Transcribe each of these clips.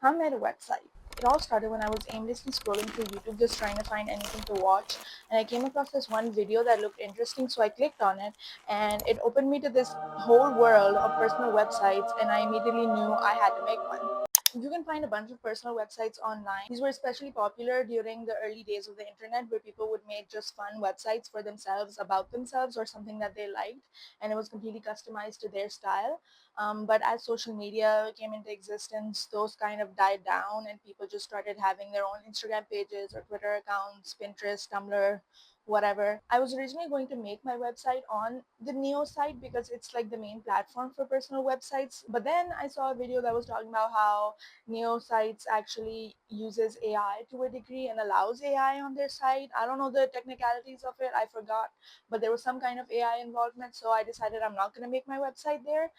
I made a website. It all started when I was aimlessly scrolling through YouTube just trying to find anything to watch, and I came across this one video that looked interesting, so I clicked on it, and it opened me to this whole world of personal websites, and I immediately knew I had to make one. You can find a bunch of personal websites online. These were especially popular during the early days of the internet, where people would make just fun websites for themselves, about themselves, or something that they liked, and it was completely customized to their style. But as social media came into existence, those kind of died down, and people just started having their own Instagram pages or Twitter accounts, Pinterest, Tumblr, whatever. I was originally going to make my website on the Neo site because it's like the main platform for personal websites. But then I saw a video that was talking about how Neo sites actually uses AI to a degree and allows AI on their site. I don't know the technicalities of it, I forgot, but there was some kind of AI involvement, so I decided I'm not going to make my website there.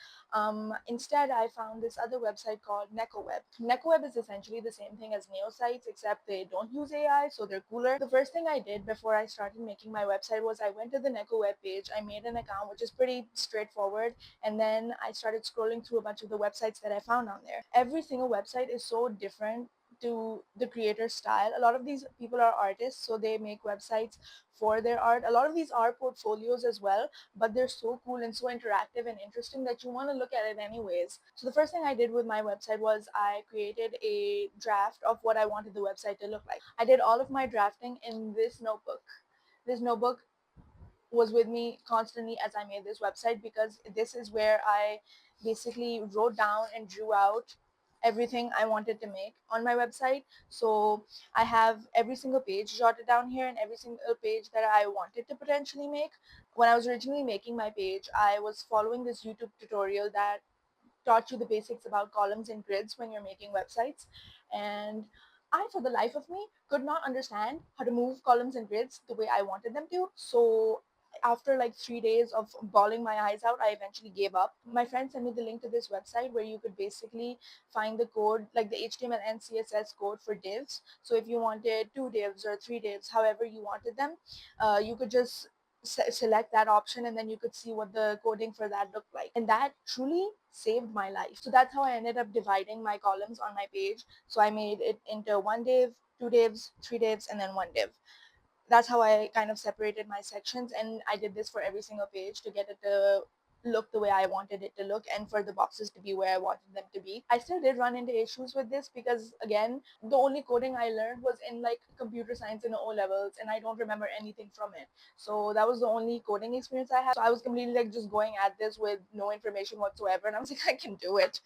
Instead, I found this other website called NecoWeb. NecoWeb is essentially the same thing as Neosites, except they don't use AI, so they're cooler. The first thing I did before I started making my website was I went to the NecoWeb page, I made an account, which is pretty straightforward, and then I started scrolling through a bunch of the websites that I found on there. Every single website is so different to the creator's style. A lot of these people are artists, so they make websites for their art. A lot of these are portfolios as well, but they're so cool and so interactive and interesting that you want to look at it anyways. So the first thing I did with my website was I created a draft of what I wanted the website to look like. I did all of my drafting in this notebook. This notebook was with me constantly as I made this website, because this is where I basically wrote down and drew out everything I wanted to make on my website. So I have every single page jotted down here and every single page that I wanted to potentially make. When I was originally making my page, I was following this YouTube tutorial that taught you the basics about columns and grids when you're making websites. And I, for the life of me, could not understand how to move columns and grids the way I wanted them to. So after like 3 days of bawling my eyes out, I eventually gave up. My friend sent me the link to this website where you could basically find the code, like the HTML and CSS code for divs. So if you wanted 2 divs or 3 divs, however you wanted them, you could just select that option, and then you could see what the coding for that looked like, and that truly saved my life. So that's how I ended up dividing my columns on my page. So I made it into 1 div, 2 divs, 3 divs, and then 1 div. That's how I kind of separated my sections, and I did this for every single page to get it to look the way I wanted it to look, and for the boxes to be where I wanted them to be. I still did run into issues with this because, again, the only coding I learned was in like computer science in O levels, and I don't remember anything from it. So that was the only coding experience I had. So I was completely like just going at this with no information whatsoever, and I was like, I can do it.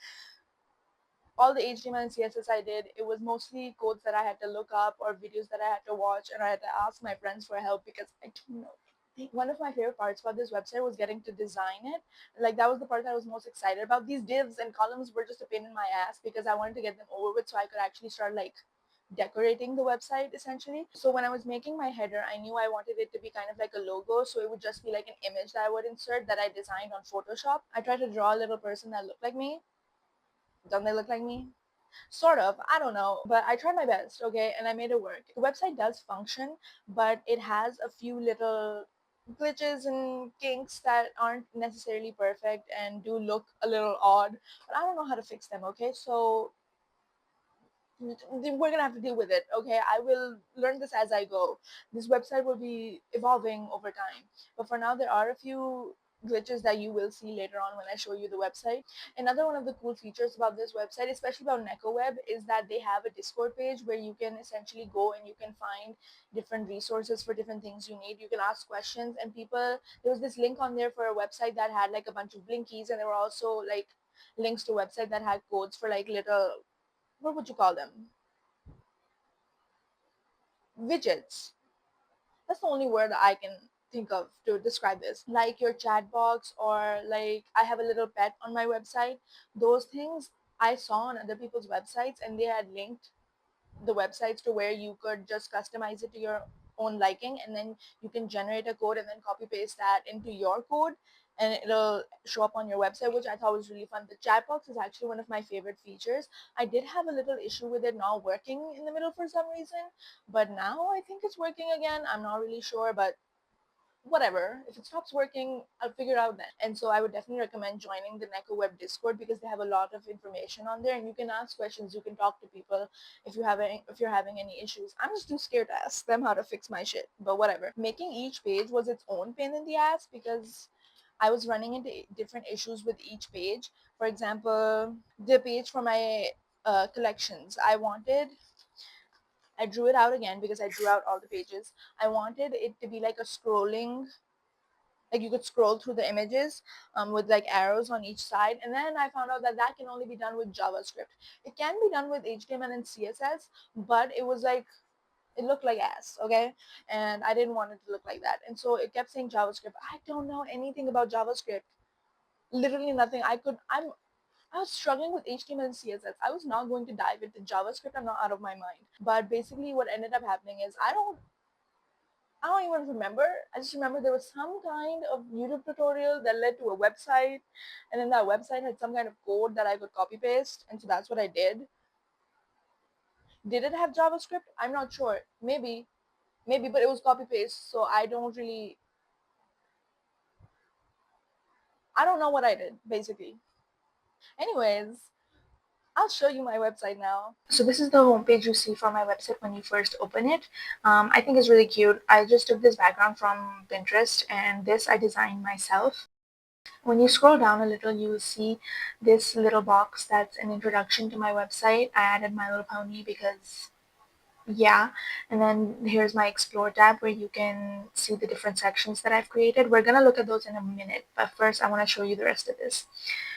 All the HTML and CSS I did, it was mostly codes that I had to look up or videos that I had to watch, and I had to ask my friends for help because I didn't know anything. One of my favorite parts about this website was getting to design it. Like, that was the part that I was most excited about. These divs and columns were just a pain in my ass because I wanted to get them over with so I could actually start like decorating the website essentially. So when I was making my header, I knew I wanted it to be kind of like a logo, so it would just be like an image that I would insert that I designed on Photoshop. I tried to draw a little person that looked like me. Don't they look like me? Sort of, I don't know, but I tried my best, okay, and I made it work. The website does function, but it has a few little glitches and kinks that aren't necessarily perfect and do look a little odd, but I don't know how to fix them, okay? So we're gonna have to deal with it, okay? I will learn this as I go. This website will be evolving over time, but for now there are a few glitches that you will see later on when I show you the website. Another one of the cool features about this website, especially about NecoWeb, is that they have a Discord page where you can essentially go and you can find different resources for different things you need. You can ask questions, and people, there was this link on there for a website that had like a bunch of blinkies, and there were also like links to website that had codes for like little, what would you call them, widgets. That's the only word I can think of to describe this. Like your chat box, or like I have a little pet on my website. Those things I saw on other people's websites, and they had linked the websites to where you could just customize it to your own liking, and then you can generate a code and then copy paste that into your code, and it'll show up on your website, which I thought was really fun. The chat box is actually one of my favorite features. I did have a little issue with it not working in the middle for some reason, but now I think it's working again. I'm not really sure, but whatever. If it stops working, I'll figure it out then. And so I would definitely recommend joining the Neko Web Discord because they have a lot of information on there, and you can ask questions, you can talk to people if you're having any issues. I'm just too scared to ask them how to fix my shit, but whatever. Making each page was its own pain in the ass because I was running into different issues with each page. For example, the page for my collections, I drew it out again because I drew out all the pages. I wanted it to be like a scrolling, like you could scroll through the images with like arrows on each side, and then I found out that that can only be done with JavaScript. It can be done with HTML and CSS, but it was like it looked like ass, okay? And I didn't want it to look like that, and so it kept saying JavaScript. I don't know anything about JavaScript, literally nothing. I was struggling with HTML and CSS. I was not going to dive into JavaScript. I'm not out of my mind. But basically, what ended up happening is I don't even remember. I just remember there was some kind of YouTube tutorial that led to a website, and then that website had some kind of code that I could copy paste, and so that's what I did. Did it have JavaScript? I'm not sure. Maybe, but it was copy paste, so I don't know what I did basically. Anyways, I'll show you my website now. So this is the homepage you see for my website when you first open it. I think it's really cute. I just took this background from Pinterest, and this I designed myself. When you scroll down a little, you will see this little box that's an introduction to my website. I added My Little Pony because yeah, and then here's my explore tab where you can see the different sections that I've created. We're gonna look at those in a minute, but first I want to show you the rest of this.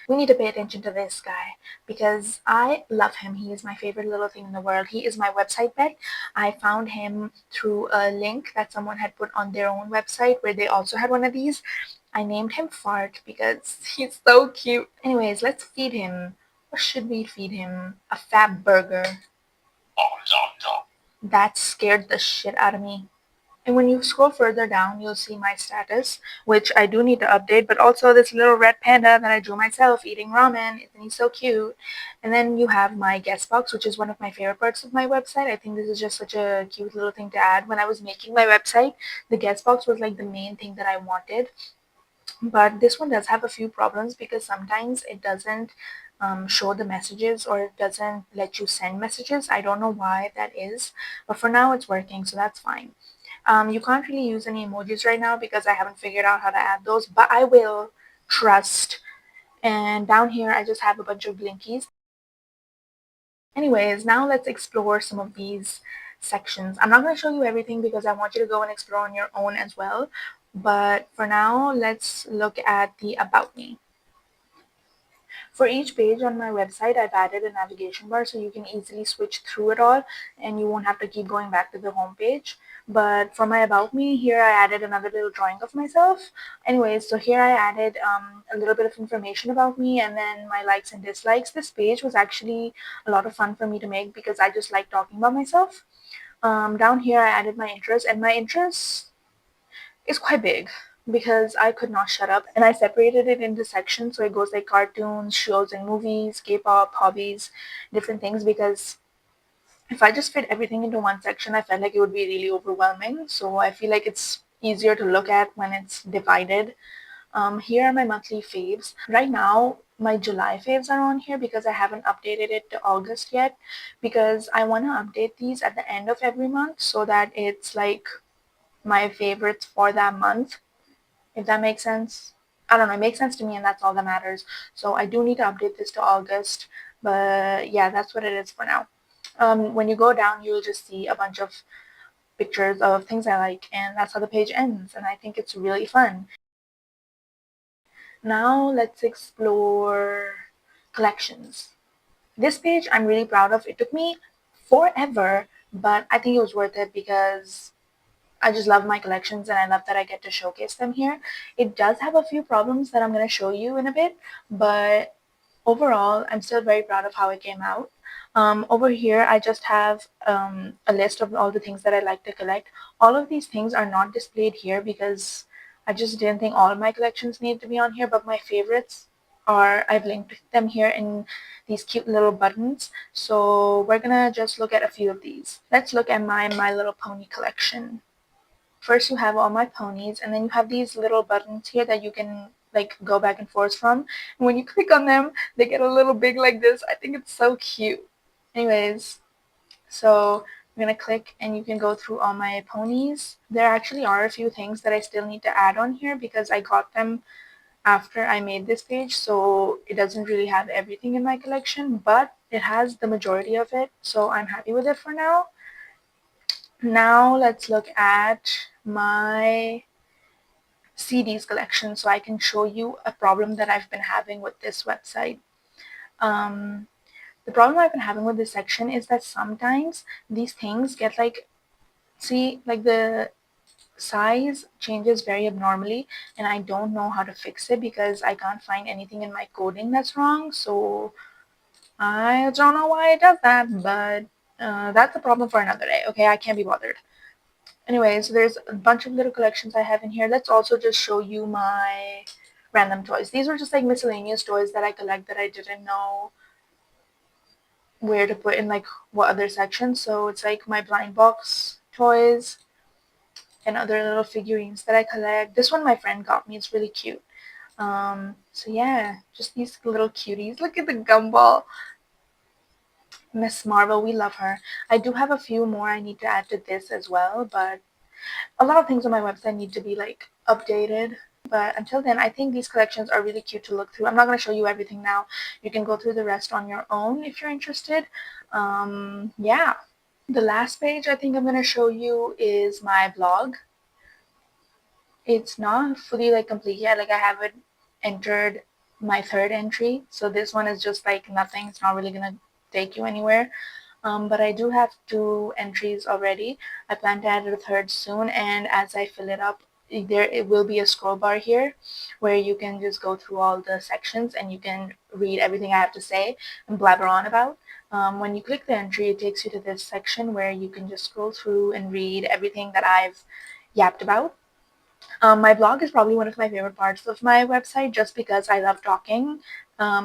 We need to pay attention to this guy because I love him. He is my favorite little thing in the world. He is my website pet. I found him through a link that someone had put on their own website where they also had one of these. I named him Fart because he's so cute. Anyways, let's feed him. What should we feed him? A fat burger. That scared the shit out of me. And when you scroll further down, you'll see my status, which I do need to update, but also this little red panda that I drew myself eating ramen. Isn't he so cute? And then you have my guest box, which is one of my favorite parts of my website. I think this is just such a cute little thing to add. When I was making my website, the guest box was like the main thing that I wanted. But this one does have a few problems because sometimes it doesn't show the messages or it doesn't let you send messages. I don't know why that is, but for now it's working, so that's fine. You can't really use any emojis right now because I haven't figured out how to add those, but I will, trust. And down here, I just have a bunch of blinkies. Anyways, now let's explore some of these sections. I'm not going to show you everything because I want you to go and explore on your own as well. But for now, let's look at the About Me. For each page on my website, I've added a navigation bar so you can easily switch through it all and you won't have to keep going back to the home page. But for my About Me, here I added another little drawing of myself. Anyways, so here I added a little bit of information about me and then my likes and dislikes. This page was actually a lot of fun for me to make because I just like talking about myself. Down here, I added my interests, and my interests is quite big because I could not shut up, and I separated it into sections so it goes like cartoons, shows and movies, K-pop, hobbies, different things, because if I just fit everything into one section I felt like it would be really overwhelming, so I feel like it's easier to look at when it's divided. Here are my monthly faves. Right now my July faves are on here because I haven't updated it to August yet because I want to update these at the end of every month so that it's like my favorites for that month, if that makes sense. I don't know, it makes sense to me and that's all that matters. So I do need to update this to August, but yeah, that's what it is for now. When you go down, you'll just see a bunch of pictures of things I like, and that's how the page ends, and I think it's really fun. Now let's explore collections. This page I'm really proud of. It took me forever, but I think it was worth it because I just love my collections and I love that I get to showcase them here. It does have a few problems that I'm going to show you in a bit, but overall, I'm still very proud of how it came out. Over here, I just have a list of all the things that I like to collect. All of these things are not displayed here because I just didn't think all of my collections need to be on here, but my favorites are, I've linked them here in these cute little buttons. So we're gonna just look at a few of these. Let's look at my My Little Pony collection. first you have all my ponies, and then you have these little buttons here that you can like go back and forth from. And when you click on them, they get a little big like this. I think it's so cute. Anyways, so I'm gonna click and you can go through all my ponies. There actually are a few things that I still need to add on here because I got them after I made this page, so it doesn't really have everything in my collection, but it has the majority of it, so I'm happy with it for now. Now let's look at my CDs collection so I can show you a problem that I've been having with this website. Um, the problem I've been having with this section is that sometimes these things get like, see, like the size changes very abnormally, and I don't know how to fix it because I can't find anything in my coding that's wrong, so I don't know why it does that, but that's a problem for another day. Okay, I can't be bothered. Anyways, there's a bunch of little collections I have in here. Let's also just show you my random toys. These are just like miscellaneous toys that I collect that I didn't know where to put in like what other section. So it's like my blind box toys and other little figurines that I collect. This one my friend got me. It's really cute. So yeah, just these little cuties. Look at the gumball. Miss Marvel, we love her. I do have a few more I need to add to this as well, but a lot of things on my website need to be like updated. But until then, I think these collections are really cute to look through. I'm not going to show you everything now. You can go through the rest on your own if you're interested. Yeah. The last page I think I'm going to show you is my blog. It's not fully like complete yet. Like I haven't entered my third entry. So this one is just like nothing. It's not really going to take you anywhere. But I do have 2 entries already. I plan to add a third soon, and as I fill it up, there it will be a scroll bar here where you can just go through all the sections and you can read everything I have to say and blabber on about. When you click the entry, it takes you to this section where you can just scroll through and read everything that I've yapped about. My blog is probably one of my favorite parts of my website just because I love talking.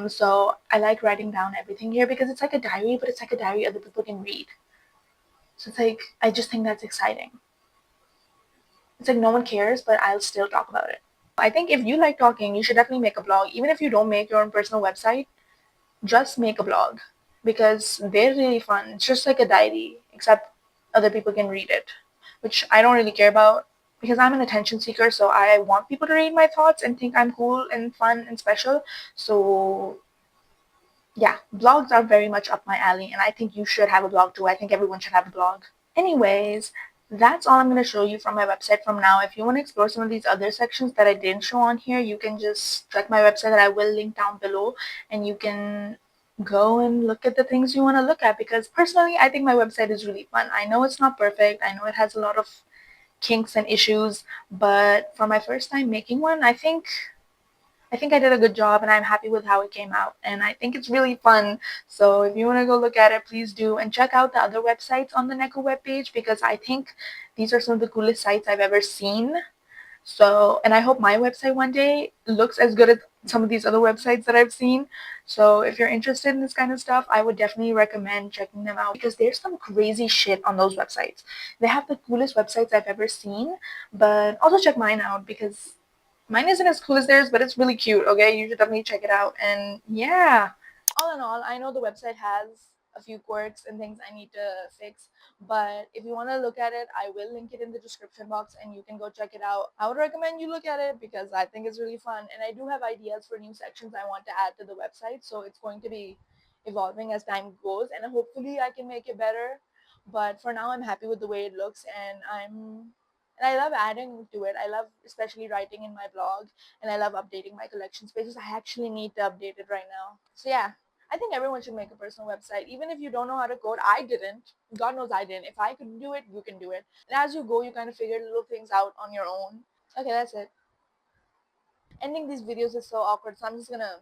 So I like writing down everything here because it's like a diary, but it's like a diary other people can read. So it's like, I just think that's exciting. It's like no one cares, but I'll still talk about it. I think if you like talking, you should definitely make a blog. Even if you don't make your own personal website, just make a blog because they're really fun. It's just like a diary, except other people can read it, which I don't really care about because I'm an attention seeker, so I want people to read my thoughts and think I'm cool and fun and special. So yeah, blogs are very much up my alley, and I think you should have a blog too. I think everyone should have a blog. Anyways, that's all I'm going to show you from my website from now. If you want to explore some of these other sections that I didn't show on here, you can just check my website that I will link down below, and you can go and look at the things you want to look at because personally, I think my website is really fun. I know it's not perfect. I know it has a lot of kinks and issues, but for my first time making one, I think I did a good job and I'm happy with how it came out. And I think it's really fun. So if you want to go look at it, please do. And check out the other websites on the Neko webpage because I think these are some of the coolest sites I've ever seen. So, and I hope my website one day looks as good as some of these other websites that I've seen. So if you're interested in this kind of stuff, I would definitely recommend checking them out because there's some crazy shit on those websites. They have the coolest websites I've ever seen, but also check mine out because mine isn't as cool as theirs, but it's really cute, okay? You should definitely check it out. And yeah, all in all, I know the website has a few quirks and things I need to fix, but if you want to look at it, I will link it in the description box and you can go check it out. I would recommend you look at it because I think it's really fun, and I do have ideas for new sections I want to add to the website, so it's going to be evolving as time goes, and hopefully I can make it better. But for now, I'm happy with the way it looks, and I love adding to it. I love especially writing in my blog, and I love updating my collection spaces. I actually need to update it right now. So yeah, I think everyone should make a personal website. Even if you don't know how to code, I didn't. God knows I didn't. If I could do it, you can do it. And as you go, you kind of figure little things out on your own. Okay, that's it. Ending these videos is so awkward, so I'm just gonna